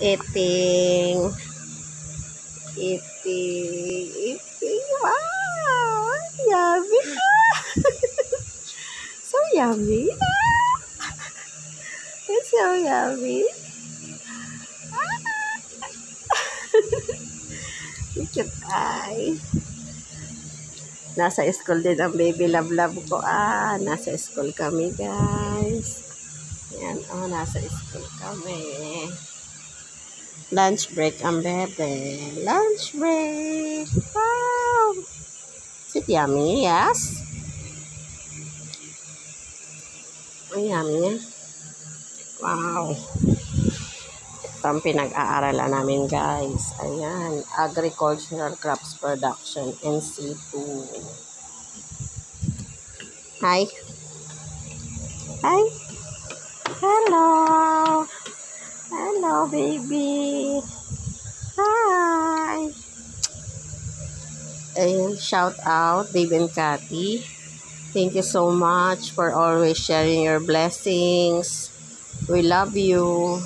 Eating. Wow! Yummy! So yummy! It's so yummy! Cute eye. Nasa school din ang baby love ko. Nasa school kami, guys. Yan, nasa school kami. Lunch break ang bebe. Lunch break. Wow! Is it yummy? Yes? Yummy. Wow. Ito ang pinag-aaralan namin, guys. Ayan. Agricultural Crops Production, NC2. Hi. Hi. Hello. Hello, baby. Hi. Ayun, shout out, Dave and Cathy. Thank you so much for always sharing your blessings. We love you.